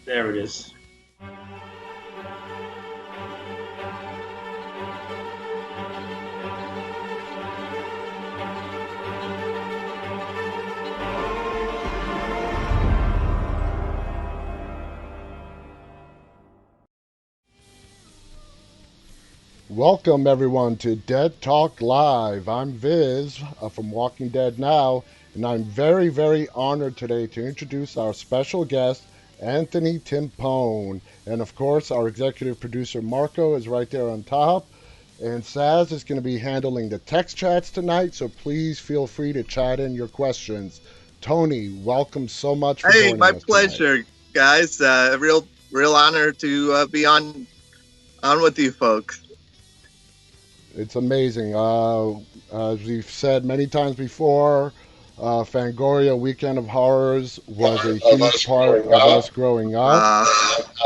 There it is. Welcome everyone to Dead Talk Live. I'm Viz from Walking Dead Now, and I'm very, very honored today to introduce our special guest, Anthony Timpone. And of course, our executive producer Marko is right there on top. And Saz is going to be handling the text chats tonight, so please feel free to chat in your questions. Tony, welcome so much for joining us. Hey, my pleasure, guys. Real honor to be on with you folks. It's amazing. As we've said many times before, Fangoria Weekend of Horrors was a huge part of us growing up,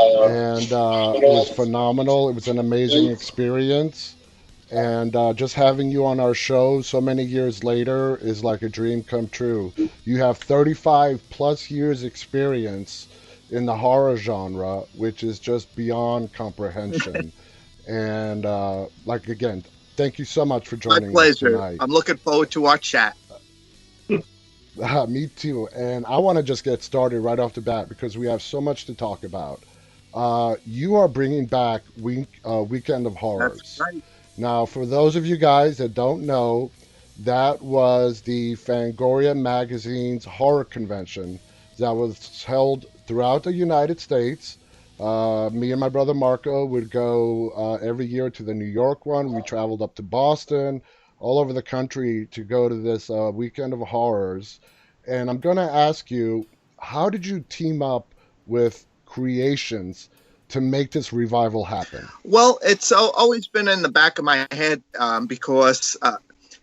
and it was phenomenal. It was an amazing experience, and just having you on our show so many years later is like a dream come true. You have 35 plus years experience in the horror genre, which is just beyond comprehension. And again, thank you so much for joining us tonight. I'm looking forward to our chat. Me too. And I want to just get started right off the bat because we have so much to talk about. You are bringing back Weekend of Horrors. That's right. Now, for those of you guys that don't know, that was the Fangoria magazine's horror convention that was held throughout the United States. Me and my brother Marko would go every year to the New York one. We traveled up to Boston, all over the country to go to this Weekend of Horrors. And I'm going to ask you, how did you team up with Creations to make this revival happen? Well, it's always been in the back of my head because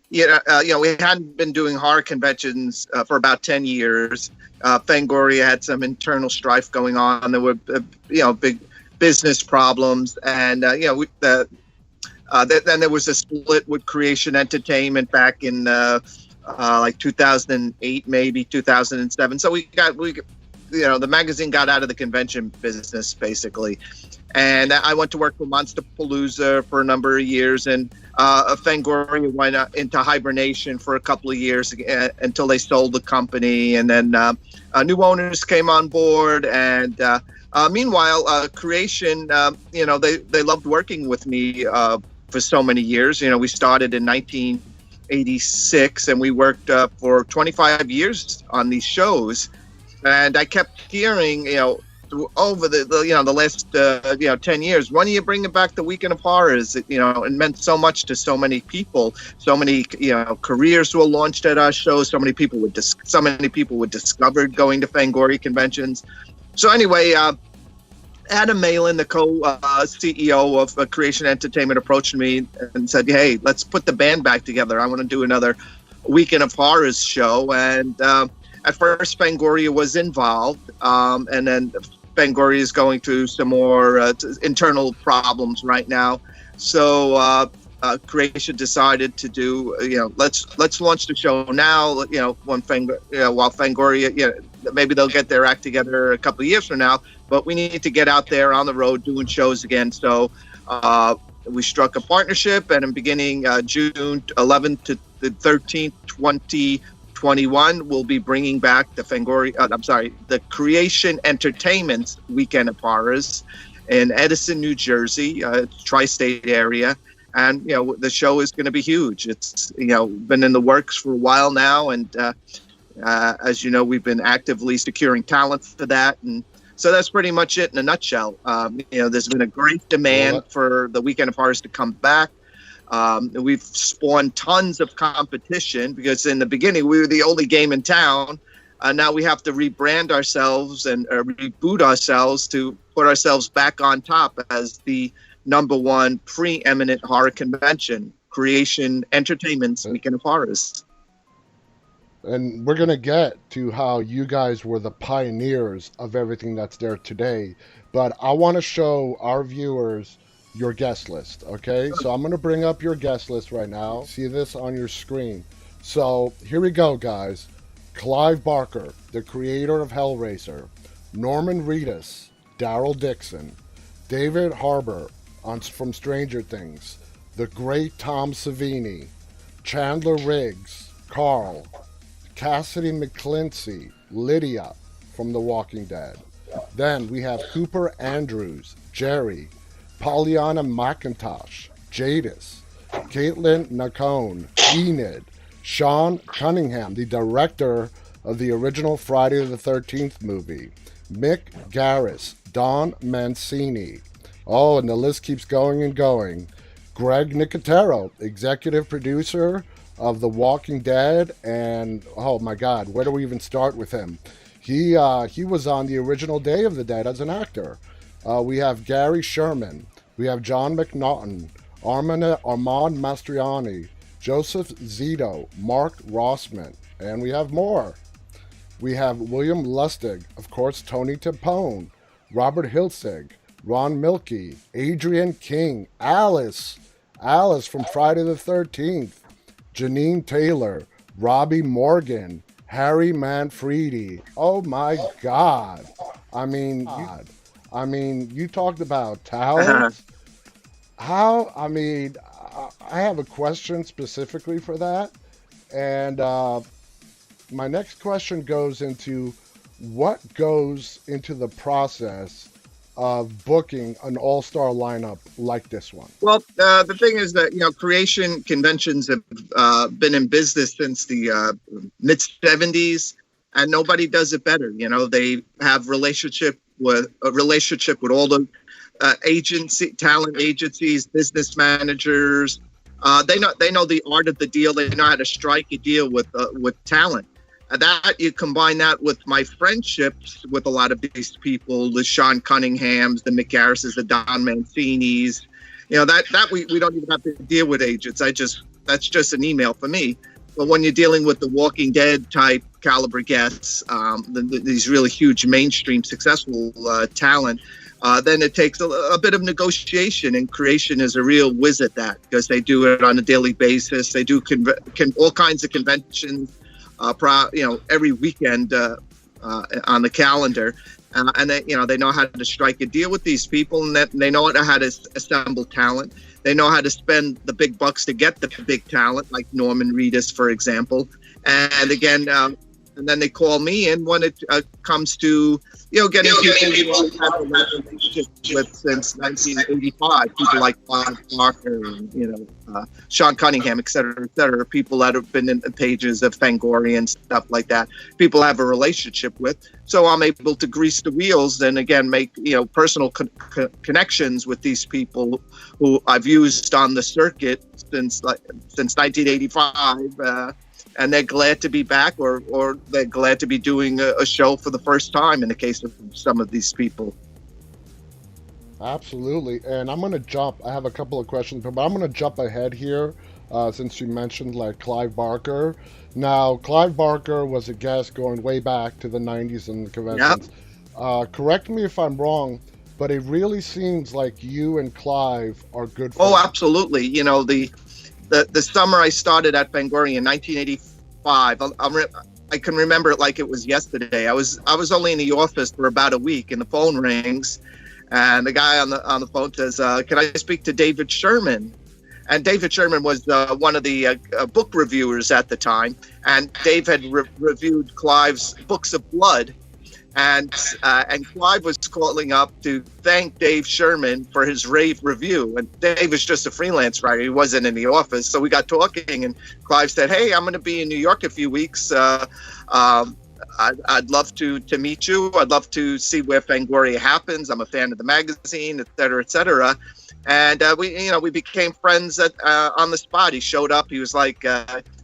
we hadn't been doing horror conventions for about 10 years. Fangoria had some internal strife going on. There were, big business problems, and then there was a split with Creation Entertainment back in 2008, maybe 2007. So the magazine got out of the convention business basically, and I went to work for Monsterpalooza for a number of years, and Fangoria went into hibernation for a couple of years until they sold the company, and then new owners came on board, and meanwhile, Creation, they loved working with me for so many years. We started in 1986, and we worked for 25 years on these shows, and I kept hearing, over the last 10 years, when are you bringing back the Weekend of Horrors? It meant so much to so many people. So many careers were launched at our shows. So many people were discovered going to Fangoria conventions. So anyway, Adam Malin, the co-CEO of Creation Entertainment, approached me and said, "Hey, let's put the band back together. I want to do another Weekend of Horrors show." And at first, Fangoria was involved, and then Fangoria is going through some more internal problems right now. So Creation decided to do, let's launch the show now. While Fangoria, maybe they'll get their act together a couple of years from now. But we need to get out there on the road doing shows again. So we struck a partnership, and in beginning June 11th to the 13th, 2021, we'll be bringing back the Creation Entertainment's Weekend of Horrors in Edison, New Jersey, tri-state area. And, the show is going to be huge. It's, been in the works for a while now. And as you know, we've been actively securing talent for that. And so that's pretty much it in a nutshell. There's been a great demand for the Weekend of Horrors to come back. We've spawned tons of competition because in the beginning we were the only game in town. Now we have to rebrand ourselves and reboot ourselves to put ourselves back on top as the number one preeminent horror convention, Creation Entertainment's Weekend of Horrors. And we're going to get to how you guys were the pioneers of everything that's there today. But I want to show our viewers your guest list, okay? So I'm going to bring up your guest list right now. See this on your screen. So here we go, guys. Clive Barker, the creator of Hellraiser. Norman Reedus, Daryl Dixon, David Harbour from Stranger Things, the great Tom Savini, Chandler Riggs, Carl, Cassady McClincy, Lydia from The Walking Dead. Then we have Cooper Andrews, Jerry, Pollyanna McIntosh, Jadis, Caitlin Nacon, Enid, Sean Cunningham, the director of the original Friday the 13th movie, Mick Garris, Don Mancini. Oh, and the list keeps going and going. Greg Nicotero, executive producer of The Walking Dead, and oh my God, where do we even start with him? He was on the original Day of the Dead as an actor. We have Gary Sherman, we have John McNaughton, Armand Mastriani, Joseph Zito, Mark Rossman, and we have more. We have William Lustig, of course, Tony Timpone, Robert Hilsig, Ron Milkey, Adrian King, Alice from Friday the 13th, Janine Taylor, Robbie Morgan, Harry Manfredi. Oh my God. I mean, you talked about talent. I have a question specifically for that. And my next question goes into what goes into the process of booking an all-star lineup like this one? Well, the thing is that, creation conventions have been in business since the mid-'70s, and nobody does it better. They have relationship with all the talent agencies, business managers. They know the art of the deal. They know how to strike a deal with talent. That you combine that with my friendships with a lot of these people, the Sean Cunninghams, the Mick Garrises, the Don Mancinis, that we don't even have to deal with agents. That's just an email for me. But when you're dealing with the Walking Dead type caliber guests, these really huge mainstream successful talent, then it takes a bit of negotiation, and creation is a real whiz at that because they do it on a daily basis. They do all kinds of conventions. Every weekend on the calendar, and they know how to strike a deal with these people, and that they know how to assemble talent. They know how to spend the big bucks to get the big talent, like Norman Reedus, for example. And again, and then they call me in when it comes to getting people who have a relationship with since 1985. People like Clive Barker, and, Sean Cunningham, et cetera, people that have been in the pages of Fangoria and stuff like that. People have a relationship with. So I'm able to grease the wheels and again make personal connections with these people who I've used on the circuit since 1985. And they're glad to be back, or they're glad to be doing a show for the first time in the case of some of these people. Absolutely. And I'm going to jump. I have a couple of questions, but I'm going to jump ahead here since you mentioned like Clive Barker. Now, Clive Barker was a guest going way back to the 90s and the conventions. Yep. Correct me if I'm wrong, but it really seems like you and Clive are good friends. Oh, absolutely. The summer I started at Fangoria in 1985, I can remember it like it was yesterday. I was only in the office for about a week, and the phone rings, and the guy on the phone says, "Can I speak to David Sherman?" And David Sherman was one of the book reviewers at the time, and Dave had reviewed Clive's Books of Blood. And Clive was calling up to thank Dave Sherman for his rave review. And Dave was just a freelance writer. He wasn't in the office. So we got talking, and Clive said, "Hey, I'm going to be in New York a few weeks. I'd love to meet you. I'd love to see where Fangoria happens. I'm a fan of the magazine, et cetera, et cetera." And we became friends on the spot. He showed up. He was like,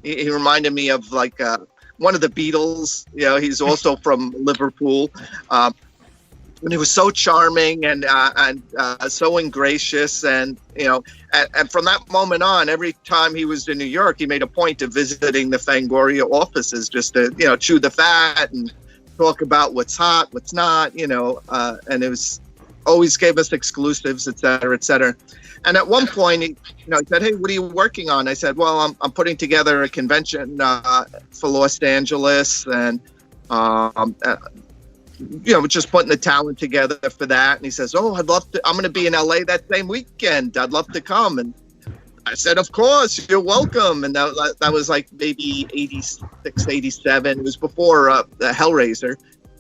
he reminded me of like one of the Beatles. He's also from Liverpool. And he was so charming and so ingracious, and and from that moment on, every time he was in New York, he made a point of visiting the Fangoria offices just to chew the fat and talk about what's hot, what's not, and it was always gave us exclusives, et cetera, et cetera. And at one point, he said, "Hey, what are you working on?" I said, "Well, I'm putting together a convention for Los Angeles, and just putting the talent together for that. And he says, "Oh, I'm going to be in LA that same weekend. I'd love to come." And I said, "Of course, you're welcome." And that was like maybe 86, 87. It was before the Hellraiser.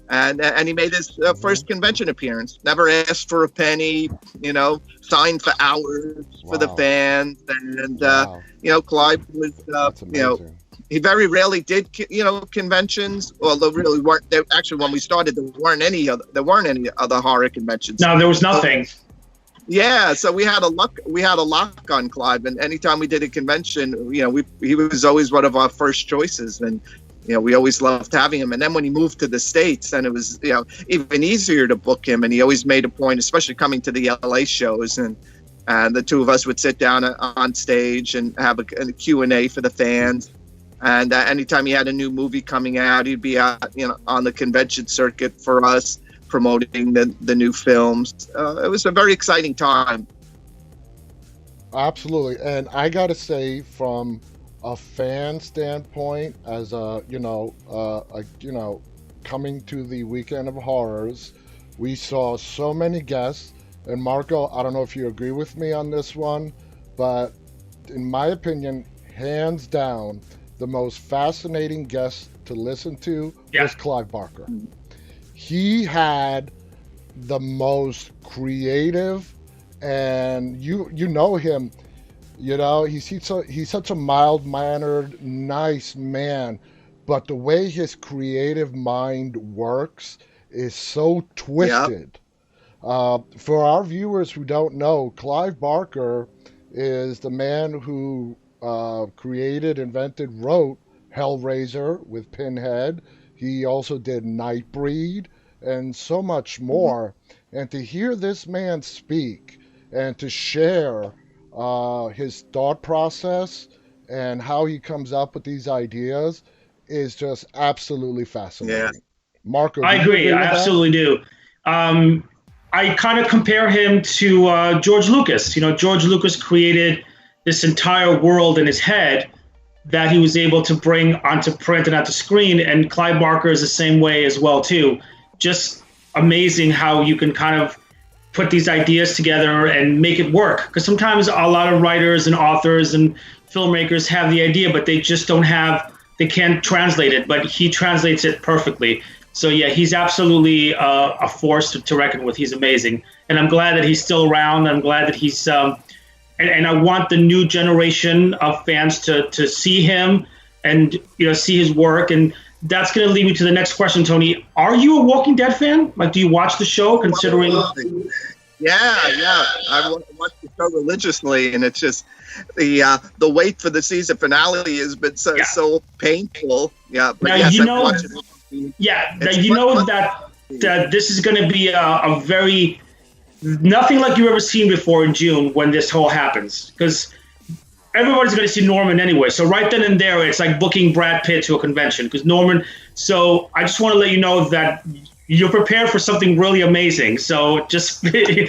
And he made his first convention appearance. Never asked for a penny, signed for hours for the fans. And, Clive was, he very rarely did, conventions. Well, there really weren't. Actually, when we started, there weren't any other horror conventions. No, there was nothing. So we had a lock on Clive, and anytime we did a convention, he was always one of our first choices, and we always loved having him. And then when he moved to the States, then it was even easier to book him, and he always made a point, especially coming to the LA shows, and the two of us would sit down on stage and have a Q&A for the fans. And anytime he had a new movie coming out, he'd be out, on the convention circuit for us, promoting the new films. It was a very exciting time. Absolutely. And I got to say, from a fan standpoint, as coming to the Weekend of Horrors, we saw so many guests. And Marko, I don't know if you agree with me on this one, but in my opinion, hands down, the most fascinating guest to listen to was Clive Barker. He had the most creative, and you know him, he's such a mild-mannered, nice man, but the way his creative mind works is so twisted. For our viewers who don't know, Clive Barker is the man who created, invented, wrote Hellraiser with Pinhead. He also did Nightbreed and so much more. And to hear this man speak and to share his thought process and how he comes up with these ideas is just absolutely fascinating. Yeah. Marko, I agree. I absolutely do. I kind of compare him to George Lucas. George Lucas created this entire world in his head that he was able to bring onto print and onto screen. And Clive Barker is the same way as well, too. Just amazing how you can kind of put these ideas together and make it work. Because sometimes a lot of writers and authors and filmmakers have the idea, but they just they can't translate it. But he translates it perfectly. So yeah, he's absolutely a force to reckon with. He's amazing. And I'm glad that he's still around. I'm glad that he's... And I want the new generation of fans to see him and see his work. And that's going to lead me to the next question, Tony. Are you a Walking Dead fan? Like, do you watch the show? Considering, yeah, I watch the show religiously, and it's just the wait for the season finale has been so painful. Yeah, but now, yes, now that this is going to be a very nothing like you've ever seen before in June when this whole happens, because everybody's going to see Norman anyway. So right then and there, it's like booking Brad Pitt to a convention, because Norman. So I just want to let you know that you're prepared for something really amazing. So just you're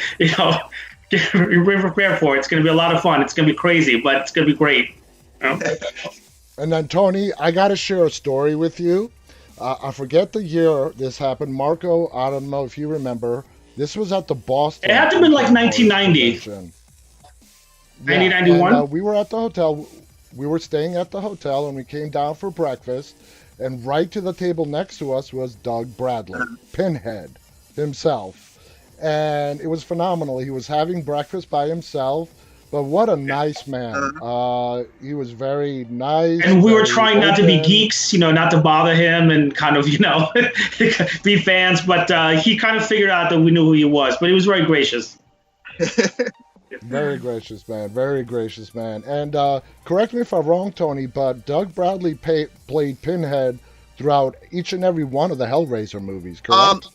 prepared for it. It's going to be a lot of fun. It's going to be crazy, but it's going to be great. And then Tony, I got to share a story with you. I forget the year this happened. Marko, I don't know if you remember. This was at the Boston. It had to have been like 1990. 1991? We were at the hotel. We were staying at the hotel, and we came down for breakfast. And right to the table next to us was Doug Bradley, Pinhead himself. And it was phenomenal. He was having breakfast by himself. But what a nice man. He was very nice. And we were trying not to be geeks, not to bother him and kind of, be fans. But he kind of figured out that we knew who he was. But he was very gracious. Very gracious man. Very gracious man. And correct me if I'm wrong, Tony, but Doug Bradley played Pinhead throughout each and every one of the Hellraiser movies, correct?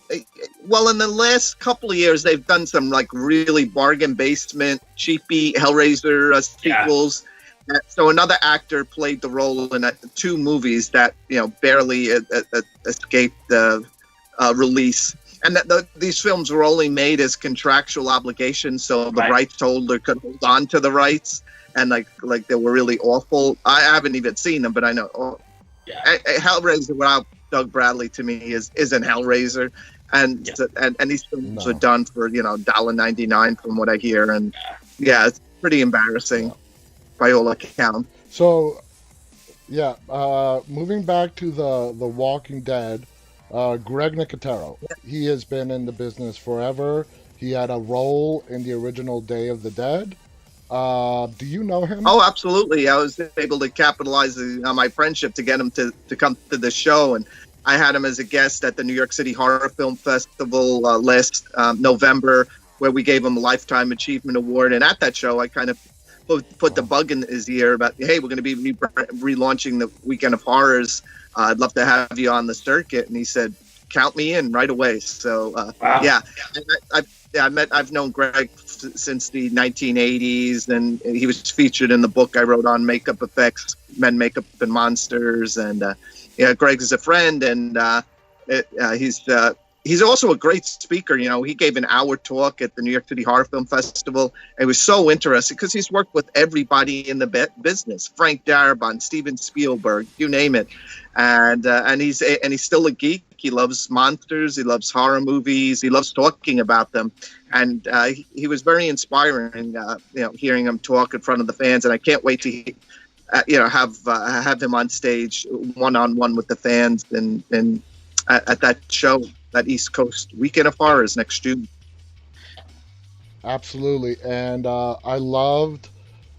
Well, in the last couple of years, they've done some like really bargain basement, cheapy Hellraiser sequels. Yeah. So another actor played the role in two movies that barely escaped the release. And these films were only made as contractual obligations, so the rights holder could hold on to the rights, and like they were really awful. I haven't even seen them, but I know. Hellraiser without Doug Bradley to me isn't Hellraiser. and these films are done for $1.99 from what I hear, and yeah, it's pretty embarrassing by all accounts. So, yeah, moving back to the Walking Dead, Greg Nicotero. He has been in the business forever. He had a role in the original Day of the Dead. Do you know him? Oh, absolutely. I was able to capitalize on my friendship to get him to come to the show, and I had him as a guest at the New York City Horror Film Festival last November, where we gave him a Lifetime Achievement Award. And at that show, I kind of put the bug in his ear about, hey, we're going to be relaunching the Weekend of Horrors. I'd love to have you on the circuit. And he said, count me in right away. So, yeah, I've known Greg since the 1980s, and he was featured in the book I wrote on makeup effects, Men, Makeup, and Monsters. And Greg is a friend, and he's also a great speaker. He gave an hour talk at the New York City Horror Film Festival. It was so interesting because he's worked with everybody in the business: Frank Darabont, Steven Spielberg, you name it. And he's still a geek. He loves monsters. He loves horror movies. He loves talking about them. And he was very inspiring. Hearing him talk in front of the fans, and I can't wait to have him on stage one-on-one with the fans and at that show, that East Coast Weekend of Horrors next June. Absolutely. And I loved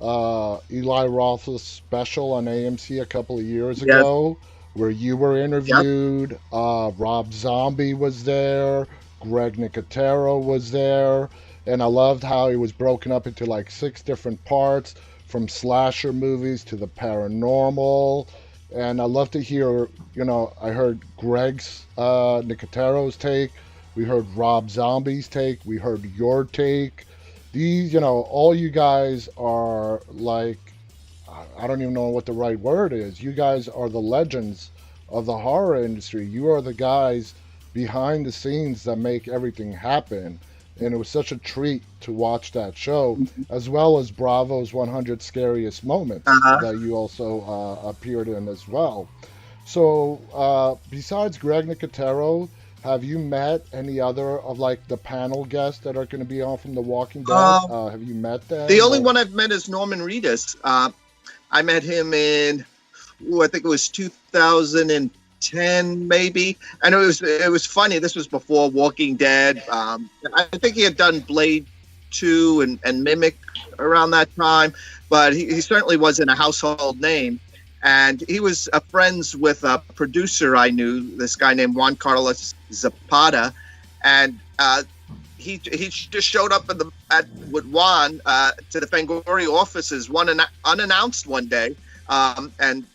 Eli Roth's special on AMC a couple of years ago, where you were interviewed. Rob Zombie was there. Greg Nicotero was there. And I loved how it was broken up into like 6 different parts, from slasher movies to the paranormal. And I love to hear, I heard Greg's, Nicotero's take. We heard Rob Zombie's take. We heard your take. These, all you guys are like, I don't even know what the right word is. You guys are the legends of the horror industry. You are the guys behind the scenes that make everything happen. And it was such a treat to watch that show, as well as Bravo's 100 Scariest Moments that you also appeared in as well. So besides Greg Nicotero, have you met any other of like the panel guests that are going to be on from The Walking Dead? Have you met them? The only one I've met is Norman Reedus. I met him in, I think it was 2010 maybe, and it was funny. This was before Walking Dead. I think he had done Blade 2 and Mimic around that time, but he certainly wasn't a household name. And he was friends with a producer I knew, this guy named Juan Carlos Zapata, and he just showed up with Juan to the Fangoria offices unannounced one day, and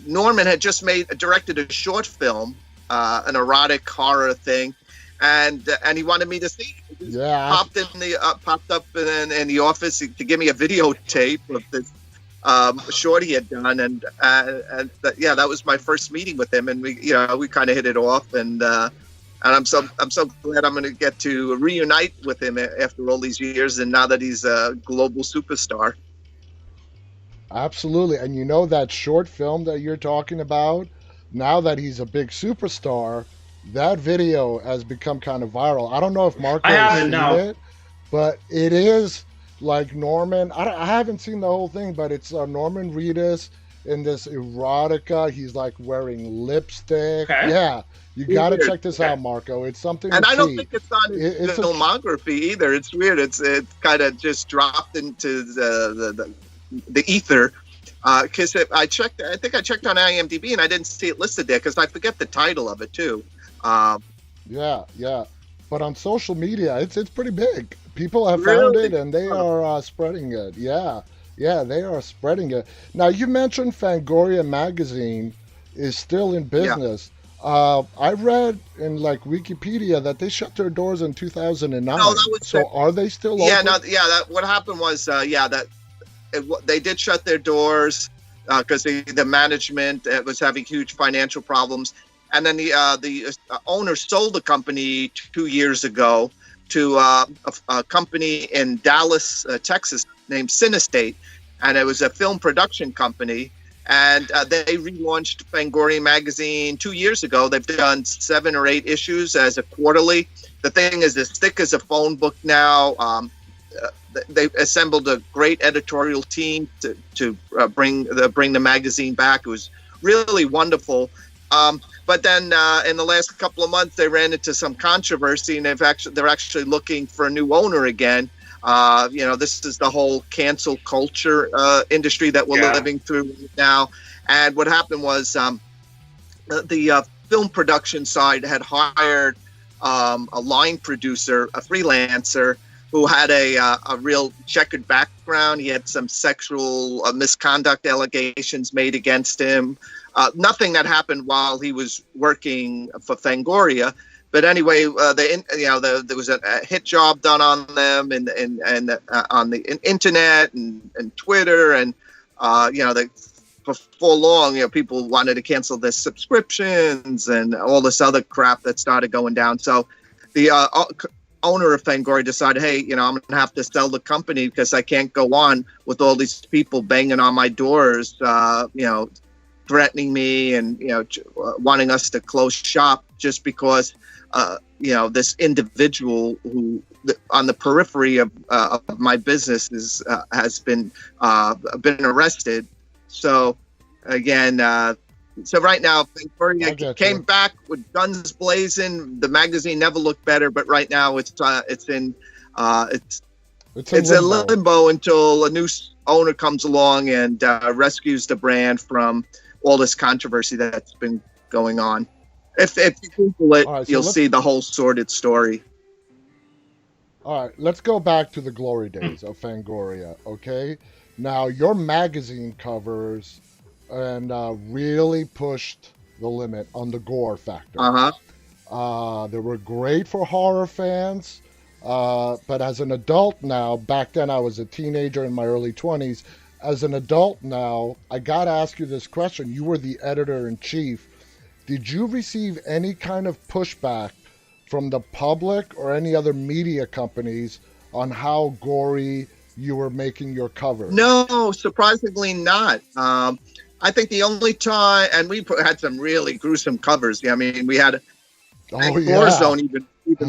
Norman had just directed a short film, an erotic horror thing, and he wanted me to see it. Yeah, popped up in the office to give me a videotape of this short he had done, and that was my first meeting with him, and we kind of hit it off, and I'm so glad I'm going to get to reunite with him after all these years, and now that he's a global superstar. Absolutely. And that short film that you're talking about, now that he's a big superstar, that video has become kind of viral. I don't know if Marko has seen it, but it is like Norman. I haven't seen the whole thing, but it's Norman Reedus in this erotica. He's like wearing lipstick. Okay. Yeah, you got to check this out, Marko. It's something. And I don't see. think it's on his filmography either. It's weird. It's kind of just dropped into the ether. Because I checked on IMDb and I didn't see it listed there because I forget the title of it too. Yeah. But on social media, it's pretty big. People have found it and they are spreading it. Yeah, they are spreading it. Now, you mentioned Fangoria magazine is still in business. Yeah. I read in like Wikipedia that they shut their doors in 2009. So are they still open? What happened was, they did shut their doors because the management was having huge financial problems. And then the owner sold the company 2 years ago to a company in Dallas, Texas named Cinestate. And it was a film production company. And they relaunched Fangoria magazine 2 years ago. They've done 7 or 8 issues as a quarterly. The thing is as thick as a phone book now. They've assembled a great editorial team to bring the magazine back. It was really wonderful. But then in the last couple of months, they ran into some controversy, and they're actually looking for a new owner again. This is the whole cancel culture industry that we're living through now. And what happened was the film production side had hired a line producer, a freelancer, who had a real checkered background. He had some sexual misconduct allegations made against him. Nothing that happened while he was working for Fangoria. But anyway, there was a hit job done on them and on the internet and Twitter, and before long, people wanted to cancel their subscriptions and all this other crap that started going down. So the owner of Fangoria decided, hey, I'm going to have to sell the company because I can't go on with all these people banging on my doors, threatening me and wanting us to close shop just because. This individual who, on the periphery of my business, has been arrested. So, again, right now, Fangoria came back with guns blazing. The magazine never looked better, but right now it's in limbo until a new owner comes along and rescues the brand from all this controversy that's been going on. If you Google it, you'll see the whole sordid story. All right, let's go back to the glory days of Fangoria, okay? Now, your magazine covers and really pushed the limit on the gore factor. They were great for horror fans, but as an adult now, back then I was a teenager in my early 20s. As an adult now, I got to ask you this question. You were the editor-in-chief. Did you receive any kind of pushback from the public or any other media companies on how gory you were making your covers? No, surprisingly not. I think the only time, and we had some really gruesome covers. I mean, we had Gore Zone even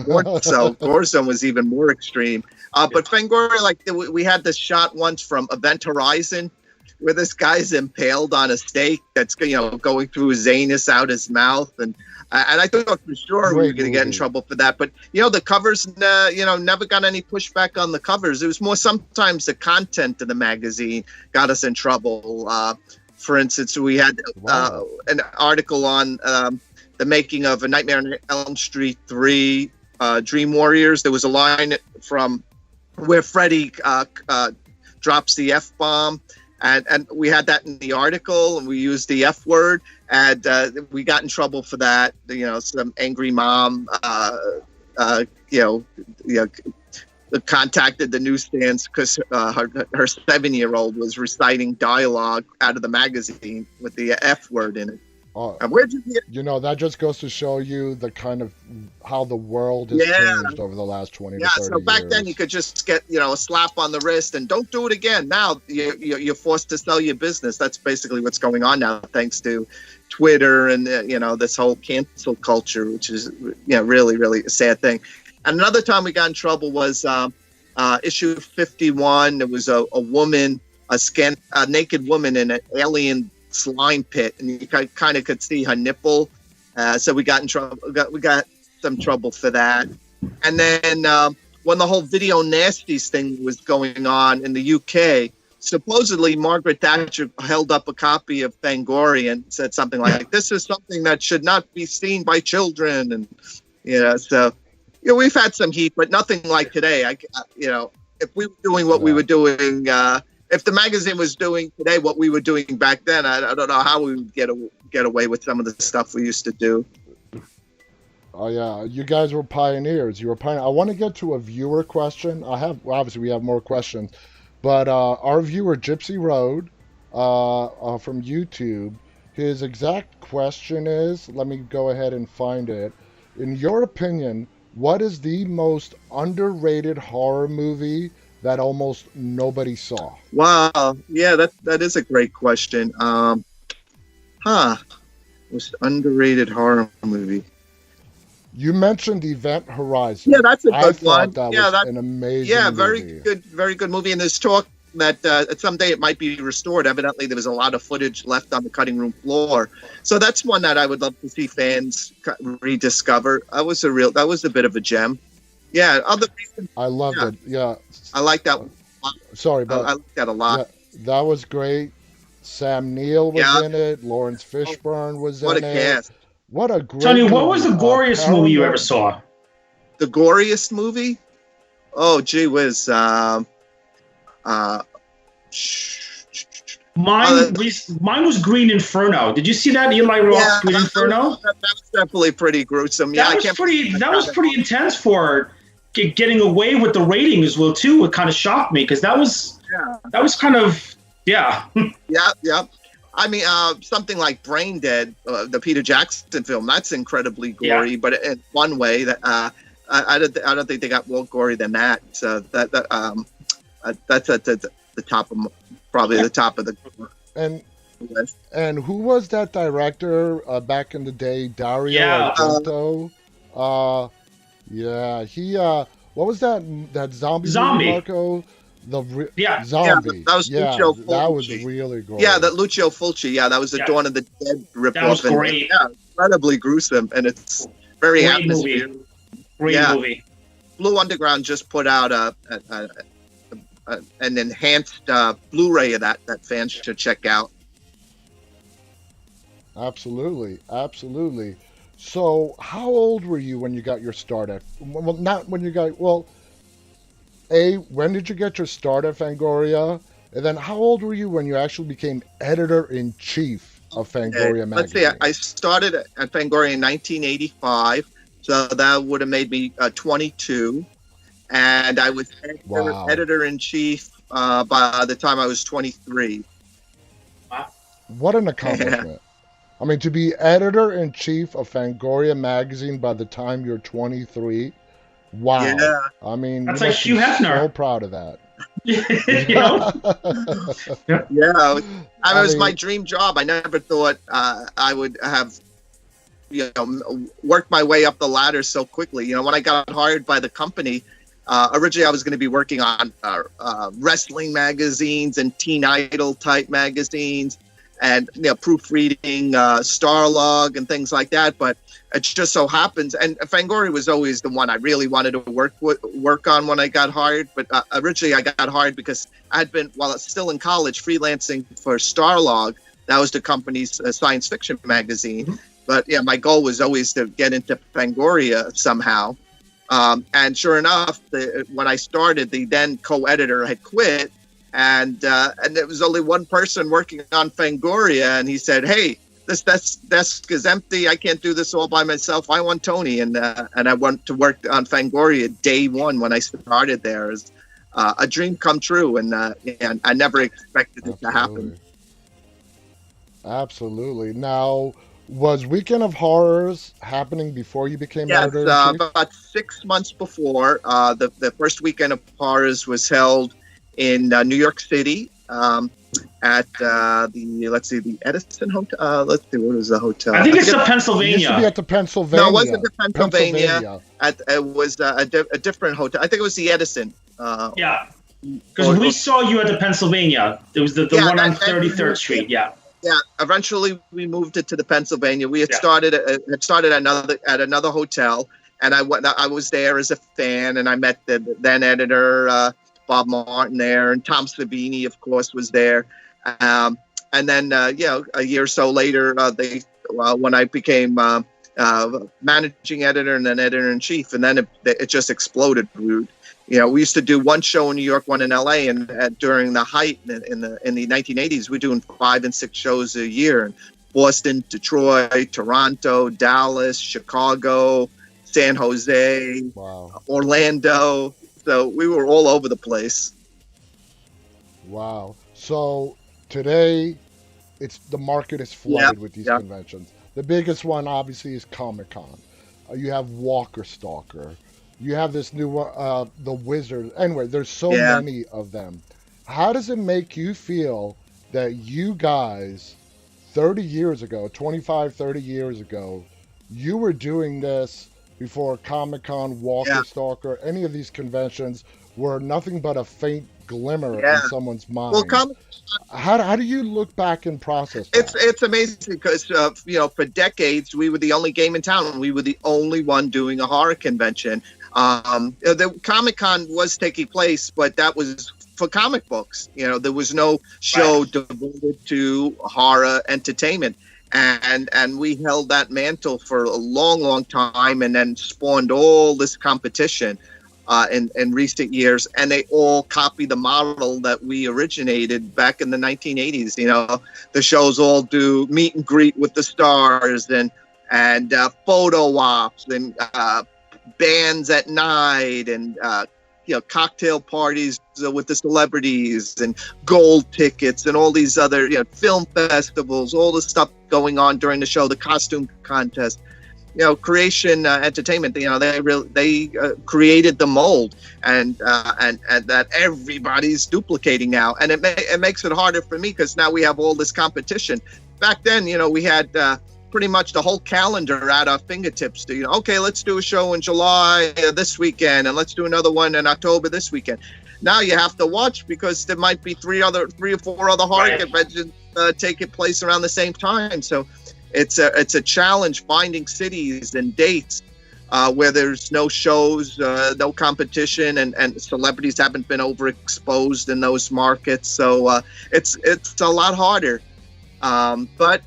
more so. Gore Zone was even more extreme. But Fangoria, we had this shot once from Event Horizon, where this guy's impaled on a stake that's going through his anus out his mouth, and I thought for sure we were going to get in trouble for that. But the covers, never got any pushback on the covers. It was more sometimes the content of the magazine got us in trouble. For instance, we had an article on the making of A Nightmare on Elm Street 3, Dream Warriors. There was a line from where Freddy drops the F-bomb. And we had that in the article, and we used the F word, and we got in trouble for that. Some angry mom, contacted the newsstands because her 7-year-old was reciting dialogue out of the magazine with the F word in it. Where'd you get? That just goes to show you the kind of how the world has changed over the last 20 to 30 years. So back then you could just get, a slap on the wrist and don't do it again. Now you're forced to sell your business. That's basically what's going on now, thanks to Twitter and, this whole cancel culture, which is, really, really a sad thing. And another time we got in trouble was issue 51. There was a woman, a naked woman in an alien slime pit, and you kind of could see her nipple, so we got in trouble. We got some trouble for that. And then when the whole video nasties thing was going on in the UK, supposedly Margaret Thatcher held up a copy of Fangoria and said something like, "This is something that should not be seen by children." And so we've had some heat, but nothing like today. If we were doing what we were doing. If the magazine was doing today what we were doing back then, I don't know how we would get away with some of the stuff we used to do. Oh yeah, you guys were pioneers. You were pioneers. I want to get to a viewer question. Obviously we have more questions, but our viewer Gypsy Road from YouTube, his exact question is, let me go ahead and find it. In your opinion, what is the most underrated horror movie that almost nobody saw? Wow. Yeah, that is a great question. Most underrated horror movie. You mentioned Event Horizon. Yeah, that's a good I thought one. that Yeah, was an amazing Yeah, movie. very good movie. And there's talk that someday it might be restored. Evidently, there was a lot of footage left on the cutting room floor. So that's one that I would love to see fans rediscover. That was a bit of a gem. Yeah, other reasons, I loved it. Yeah. I like that one. Sorry, but I like that a lot. yeah, that was great. Sam Neill was in it. Lawrence Fishburne was in it. What a cast. What a great Tony, movie. what was the goriest movie you ever saw? The goriest movie? Oh, gee whiz. Mine was Green Inferno. Did you see that, Eli Roth's Green Inferno? That was definitely pretty gruesome. Yeah, that was pretty intense for getting away with the rating as well too. It kind of shocked me because that was kind of yeah. Yeah. I mean, something like Brain Dead, the Peter Jackson film, that's incredibly gory, but in one way that I don't think they got more gory than that. So that's at the top of probably the top of the list. And who was that director back in the day? Dario Argento. He what was that zombie movie, Marco? Zombie. Yeah, that was Lucio Fulci. That was really gory. Yeah, that Lucio Fulci. Yeah, that was the Dawn of the Dead ripoff. That was great. Yeah, incredibly gruesome, and it's very atmospheric. Great movie. Blue Underground just put out an enhanced Blu-ray of that fans should check out. Absolutely. So, how old were you when you got your start at? Well, not when you got. Well, when did you get your start at Fangoria? And then, how old were you when you actually became editor-in-chief of Fangoria magazine? Let's see. I started at Fangoria in 1985, so that would have made me 22, and I was editor-in-chief by the time I was 23. What an accomplishment! I mean, to be editor-in-chief of Fangoria magazine by the time you're 23, wow. Yeah. I mean, that's like Hugh Hefner. So proud of that. It was my dream job. I never thought I would have, worked my way up the ladder so quickly. When I got hired by the company, originally I was going to be working on wrestling magazines and teen idol type magazines, and proofreading Starlog and things like that. But it just so happens, and Fangoria was always the one I really wanted to work on when I got hired. But originally I got hired because I had been, while I was still in college, freelancing for Starlog. That was the company's science fiction magazine. Mm-hmm. But my goal was always to get into Fangoria somehow. And sure enough, when I started, the then co-editor had quit. And there was only one person working on Fangoria, and he said, "Hey, this desk is empty. I can't do this all by myself. I want Tony." And I went to work on Fangoria day one when I started there. As a dream come true, and I never expected it to happen. Absolutely. Now, was Weekend of Horrors happening before you became editor? Yes, about 6 months before. The first Weekend of Horrors was held in New York City at the Edison Hotel. Let's see, what was the hotel? I think it's the Pennsylvania. It used to be at the Pennsylvania. No, it wasn't the Pennsylvania. It was a different hotel. I think it was the Edison. Because we saw you at the Pennsylvania. It was the one on 33rd Street. Yeah. Yeah. Eventually, we moved it to the Pennsylvania. We had started at another hotel, and I was there as a fan, and I met the then editor. Bob Martin there, and Tom Savini, of course, was there. And then, a year or so later, when I became managing editor and then editor-in-chief, and then it just exploded. We used to do one show in New York, one in LA, and during the height in the 1980s, we were doing 5 and 6 shows a year in Boston, Detroit, Toronto, Dallas, Chicago, San Jose, Orlando. So we were all over the place. Wow. So today, the market is flooded with these conventions. The biggest one, obviously, is Comic-Con. You have Walker Stalker. you have this new one, the Wizard. Anyway, there's so Yeah. many of them. How does it make you feel that you guys, 30 years ago, 25, 30 years ago, you were doing this before Comic-Con, Walker Yeah. Stalker, any of these conventions were nothing but a faint glimmer Yeah. in someone's mind? Well, How do you look back and process that? it's amazing because for decades we were the only game in town. We were the only one doing a horror convention. The Comic-Con was taking place, but that was for comic books. There was no show devoted to horror entertainment, and we held that mantle for a long, long time, and then spawned all this competition in recent years, and they all copy the model that we originated back in the 1980s. The shows all do meet and greet with the stars and photo ops and bands at night and cocktail parties with the celebrities and gold tickets and all these other film festivals, all the stuff going on during the show, the costume contest. Creation Entertainment. They created the mold, and that everybody's duplicating now, and it makes it harder for me because now we have all this competition. Back then, we had pretty much the whole calendar at our fingertips. Okay, let's do a show in July this weekend, and let's do another one in October this weekend. Now you have to watch because there might be three or four other horror conventions taking place around the same time. So it's a challenge finding cities and dates where there's no shows, no competition, and celebrities haven't been overexposed in those markets. So it's a lot harder. But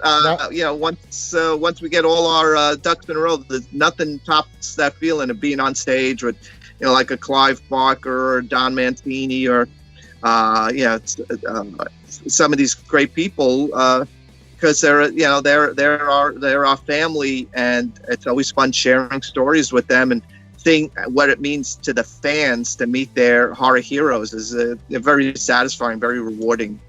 once we get all our ducks in a row, there's nothing tops that feeling of being on stage with like a Clive Barker or Don Mancini or some of these great people. Because they're our family, and it's always fun sharing stories with them and seeing what it means to the fans to meet their horror heroes is very satisfying, very rewarding.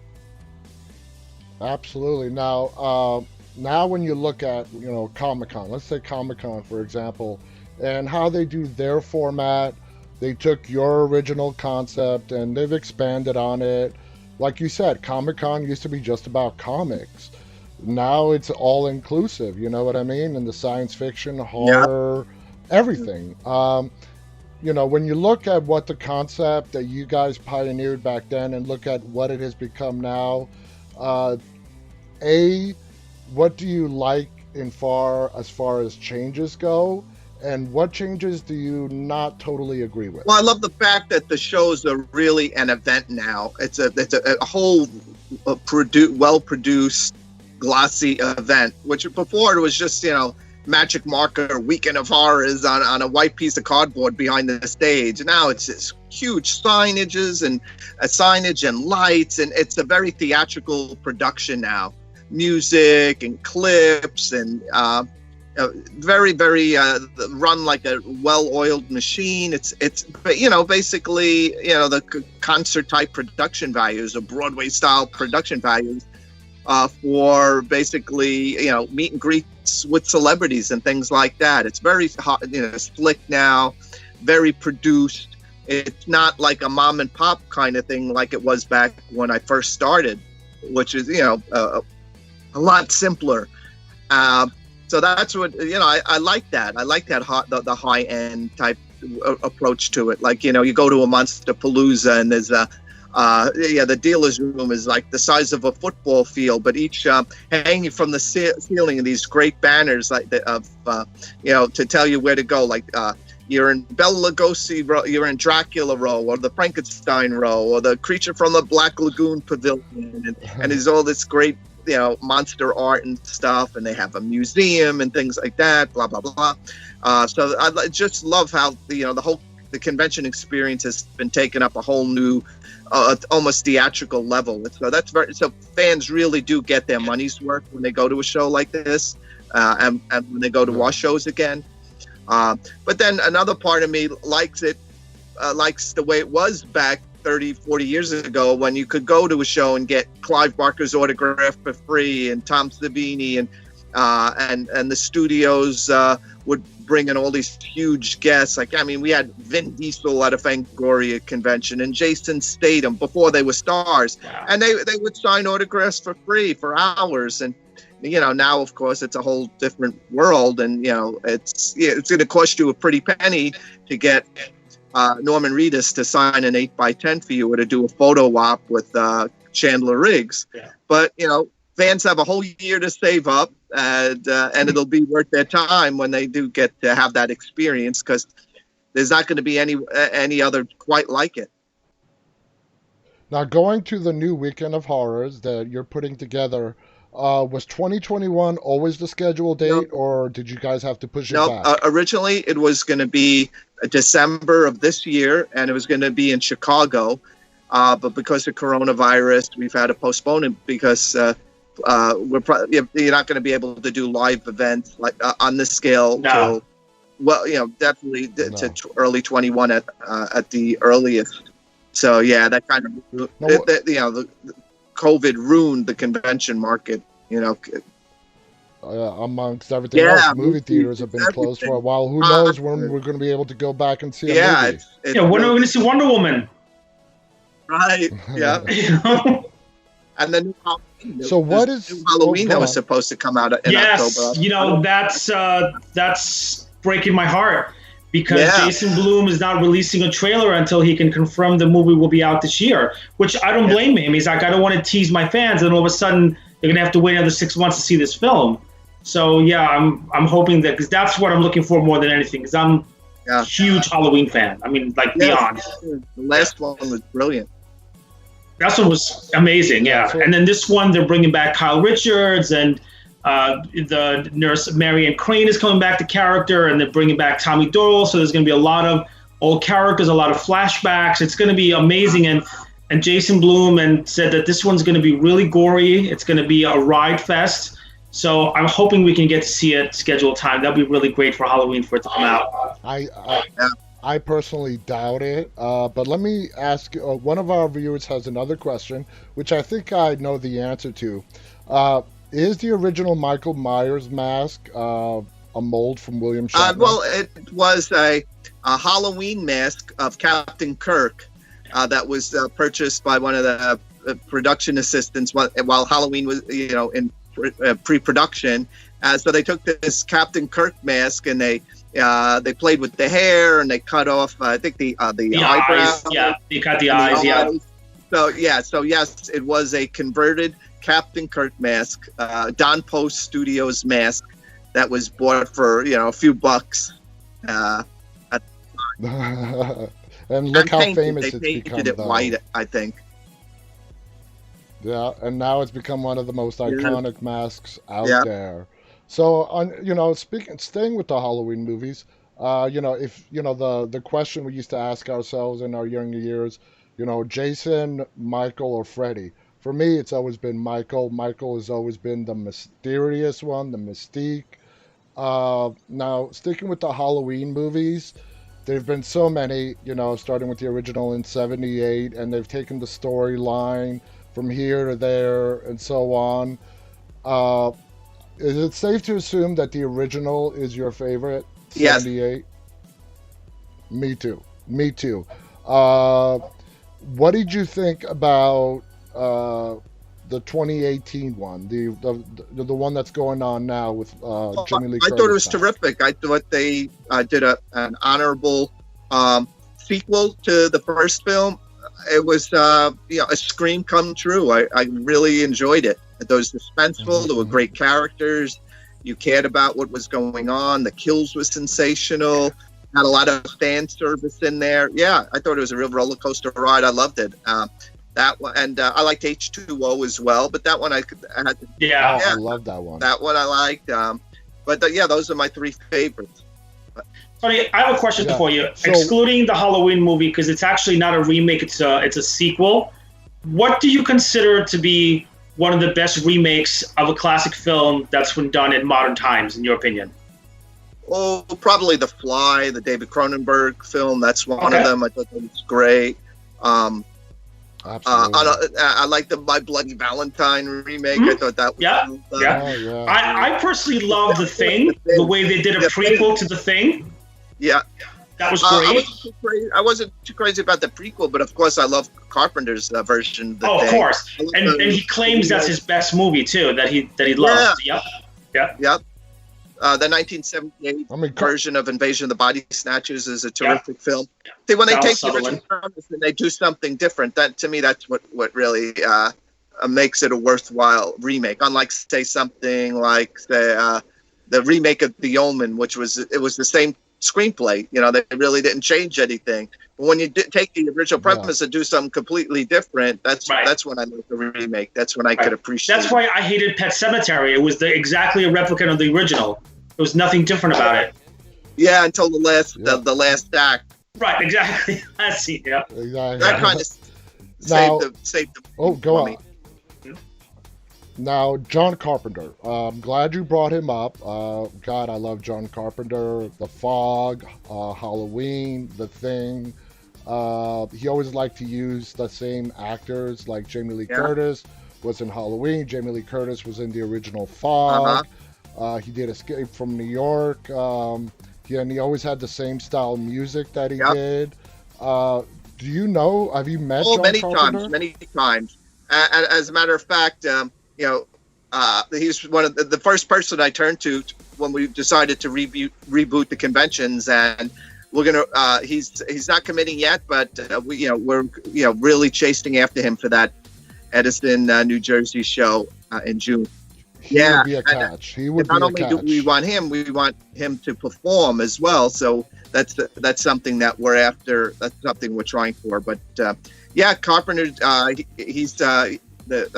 Absolutely. Now when you look at Comic-Con, let's say Comic-Con for example, and how they do their format, they took your original concept and they've expanded on it. Like you said, Comic-Con used to be just about comics. Now it's all inclusive, you know what I mean? And the science fiction, horror, everything. When you look at what the concept that you guys pioneered back then and look at what it has become now, what do you like as far as changes go? And what changes do you not totally agree with? Well, I love the fact that the shows are really an event now. It's a whole well-produced, glossy event, which before it was just magic marker weekend of horrors on a white piece of cardboard behind the stage. Now it's this huge signages and lights, and it's a very theatrical production now. Music and clips and very, very run like a well-oiled machine. It's basically the concert type production values or Broadway style production values. For basically, meet and greets with celebrities and things like that. It's very hot, slick now, very produced. It's not like a mom and pop kind of thing like it was back when I first started, which is, a lot simpler. So that's what, I like that. I like that the high end type approach to it. Like, you go to a Monsterpalooza and there's the dealer's room is like the size of a football field, but each hanging from the ceiling, these great banners like to tell you where to go. Like you're in Bela Lugosi row, you're in Dracula row, or the Frankenstein row, or the Creature from the Black Lagoon pavilion, and there's all this great monster art and stuff, and they have a museum and things like that. Blah blah blah. So I just love how the convention experience has been taken up a whole new, almost theatrical level. So fans really do get their money's worth when they go to a show like this, and when they go to our shows again. But then another part of me likes the way it was back 30, 40 years ago when you could go to a show and get Clive Barker's autograph for free, and Tom Savini and the studios would bring in all these huge guests. Like, I mean, we had Vin Diesel at a Fangoria convention and Jason Statham before they were stars. And they would sign autographs for free for hours. And, you know, now, of course, it's a whole different world. And, you know, it's going to cost you a pretty penny to get Norman Reedus to sign an 8x10 for you or to do a photo op with Chandler Riggs. Yeah. But, you know, fans have a whole year to save up, and it'll be worth their time when they do get to have that experience, because there's not going to be any other quite like it. Now, going to the new Weekend of Horrors that you're putting together, was 2021 always the scheduled date, or did you guys have to push it back? Originally it was going to be December of this year, and it was going to be in Chicago, but because of coronavirus, we've had to postpone it because you're not going to be able to do live events like on this scale till, well, you know, definitely to early 21 at the earliest. So yeah, that kind of the COVID ruined the convention market, you know. Amongst everything else, movie theaters have been closed for a while. Who knows when we're going to be able to go back and see a movie? When are we going to see Wonder Woman? Right. Yeah. And then so what is Halloween that was supposed to come out in October? You know, that's breaking my heart, because Jason Blum is not releasing a trailer until he can confirm the movie will be out this year, which I don't blame him. He's like, I don't want to tease my fans, and all of a sudden they're gonna have to wait another 6 months to see this film. So yeah, I'm hoping that, because that's what I'm looking for more than anything, because I'm a huge Halloween fan. I mean, like beyond. The last one was brilliant. That one was amazing, And then this one, they're bringing back Kyle Richards, and the nurse Marianne Crane is coming back to character, and they're bringing back Tommy Doyle. So there's going to be a lot of old characters, a lot of flashbacks. It's going to be amazing. And Jason Blum said that this one's going to be really gory. It's going to be a ride fest. So I'm hoping we can get to see it scheduled time. That'd be really great for Halloween for it to come out. I personally doubt it, but let me ask, one of our viewers has another question, which I think I know the answer to. Is the original Michael Myers mask a mold from William Shatner? Well, it was a Halloween mask of Captain Kirk that was purchased by one of the production assistants while Halloween was, you know, in pre-production. So they took this Captain Kirk mask and they played with the hair and they cut off, I think the eyebrows. Yeah, they cut the eyes. Yeah. So yes, it was a converted Captain Kirk mask, Don Post Studios mask that was bought for, you know, a few bucks. And look how famous it's become. They painted it white, I think. Yeah, and now it's become one of the most iconic masks out there. So, you know, staying with the Halloween movies, you know, if, you know, the question we used to ask ourselves in our younger years, you know, Jason, Michael, or Freddy. For me, it's always been Michael. Michael has always been the mysterious one, the mystique. Now, sticking with the Halloween movies, there've been so many, you know, starting with the original in '78, and they've taken the storyline from here to there and so on. Is it safe to assume that the original is your favorite? Yes. 78? Me too. What did you think about the 2018 one, the one that's going on now with Jimmy Lee Curtis? I thought it was terrific. I thought they did an honorable sequel to the first film. It was you know, a scream come true. I really enjoyed it. It was suspenseful. There were great characters. You cared about what was going on. The kills were sensational. Had a lot of fan service in there. Yeah, I thought it was a real roller coaster ride. I loved it. That one, and I liked H2O as well. But that one I had to. Yeah, I love that one. That one I liked. But yeah, those are my three favorites. Sonny, I have a question for you. So, excluding the Halloween movie, because it's actually not a remake; it's a sequel. What do you consider to be one of the best remakes of a classic film that's been done in modern times, in your opinion? Oh, probably The Fly, the David Cronenberg film. That's one of them. I thought that was great. Absolutely. I like the My Bloody Valentine remake. I thought that was cool. Oh, yeah. I personally love The Thing, the way they did a prequel to The Thing. Yeah. That was great. I wasn't too crazy about the prequel, but of course I love Carpenter's version of The Thing. Of course. And he claims that's his best movie too, that he loves. Yep. The 1978 version of Invasion of the Body Snatchers is a terrific film. See, when they take the original premise and they do something different, that to me that's what really makes it a worthwhile remake. Unlike, say, something like the remake of The Omen, which was the same screenplay. They really didn't change anything. But when you take the original premise and do something completely different, that's when I like the remake. That's when I could appreciate. That's why I hated Pet Sematary. It was exactly a replica of the original. There was nothing different about it. Yeah, until the last act. Right, exactly. Last scene. Yeah. Exactly. That kind of saved the. Oh, go on. Now, John Carpenter. I'm glad you brought him up. God, I love John Carpenter. The Fog, Halloween, The Thing. He always liked to use the same actors, like Jamie Lee Curtis was in Halloween. Jamie Lee Curtis was in the original Fog. He did Escape from New York. And he always had the same style of music that he did. Do you know? Have you met John Carpenter? Many times. As a matter of fact, he's one of the first person I turned to when we decided to reboot the conventions, and we're gonna. He's not committing yet, but we're really chasing after him for that Edison, New Jersey show in June. He would be a catch. He would be a catch. Not only do we want him to perform as well. So that's something that we're after. That's something we're trying for. But Carpenter, he's I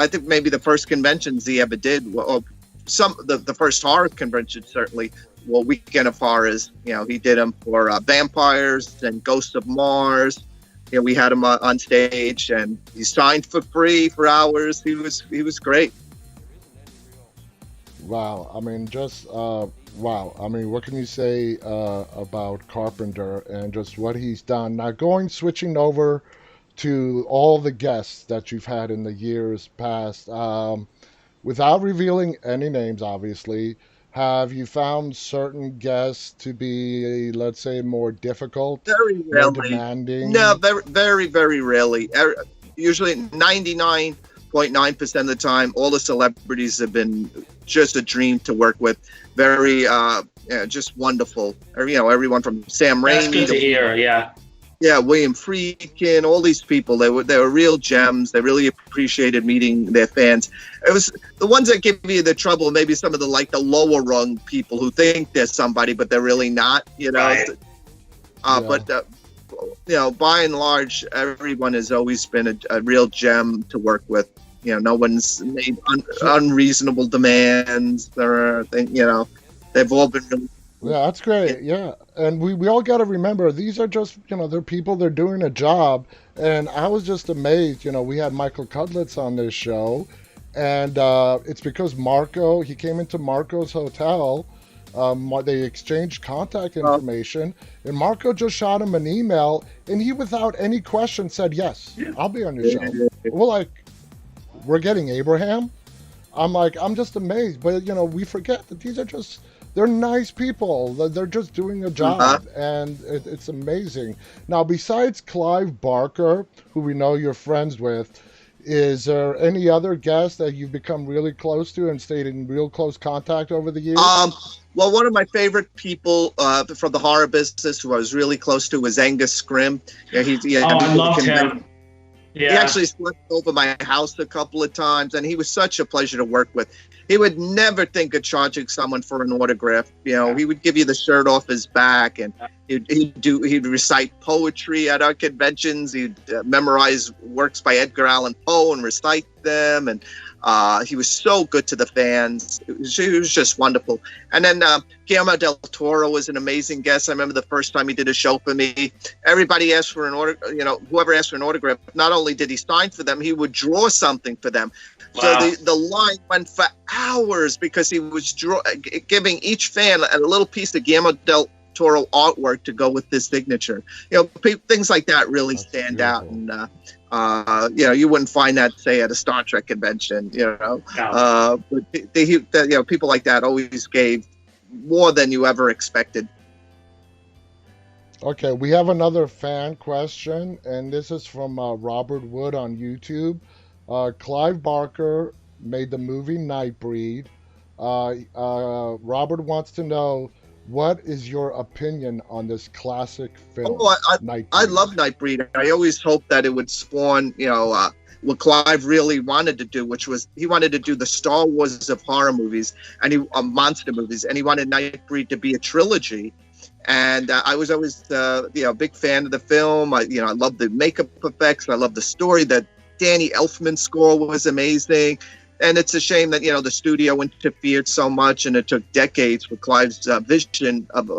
think maybe the first conventions he ever did, or the first horror convention certainly. Well, Weekend of Horrors. He did them for Vampires and Ghosts of Mars. We had him on stage, and he signed for free for hours. He was great. Wow. I mean, wow. I mean, what can you say about Carpenter and just what he's done? Now, switching over to all the guests that you've had in the years past, without revealing any names, obviously, have you found certain guests to be, let's say, more difficult, very rarely, more demanding? No, very, very, very rarely. Usually 99.9% of the time, all the celebrities have been just a dream to work with. Very, just wonderful. Everyone from Sam Raimi. That's good to hear, yeah. Yeah, William Friedkin, all these people, they were real gems. They really appreciated meeting their fans. It was the ones that give you the trouble, maybe some of the lower rung people who think they're somebody, but they're really not, Right. But, by and large, everyone has always been a real gem to work with. No one's made unreasonable demands or they've all been really. Yeah, that's great. Yeah. And we all got to remember, these are just, they're people, they're doing a job. And I was just amazed, we had Michael Cudlitz on this show. And it's because Marko, he came into Marko's hotel. They exchanged contact information. And Marko just shot him an email. And he, without any question, said, yes, I'll be on your show. We're getting Abraham. I'm just amazed. But, we forget that these are just... They're nice people. They're just doing a job, and it's amazing. Now, besides Clive Barker, who we know you're friends with, is there any other guests that you've become really close to and stayed in real close contact over the years? Well, one of my favorite people from the horror business who I was really close to was Angus Scrimm. I loved him. Yeah. He actually slept over my house a couple of times, and he was such a pleasure to work with. He would never think of charging someone for an autograph. He would give you the shirt off his back, and he'd recite poetry at our conventions. He'd memorize works by Edgar Allan Poe and recite them, and he was so good to the fans. It was just wonderful. And then Guillermo del Toro was an amazing guest. I remember the first time he did a show for me. Everybody asked for an whoever asked for an autograph. Not only did he sign for them, he would draw something for them. Wow. So the line went for hours because he was giving each fan a little piece of Guillermo del pictorial artwork to go with this signature. Things like that really stand beautiful. Out, and you wouldn't find that, say, at a Star Trek convention. But people like that always gave more than you ever expected. Okay, we have another fan question, and this is from Robert Wood on YouTube. Clive Barker made the movie Nightbreed. Robert wants to know, what is your opinion on this classic film? I love Nightbreed. I always hoped that it would spawn, what Clive really wanted to do, which was he wanted to do the Star Wars of horror movies and monster movies, and he wanted Nightbreed to be a trilogy. And I was always, a big fan of the film. I love the makeup effects. I love the story. That Danny Elfman's score was amazing. And it's a shame that, the studio interfered so much, and it took decades for Clive's vision of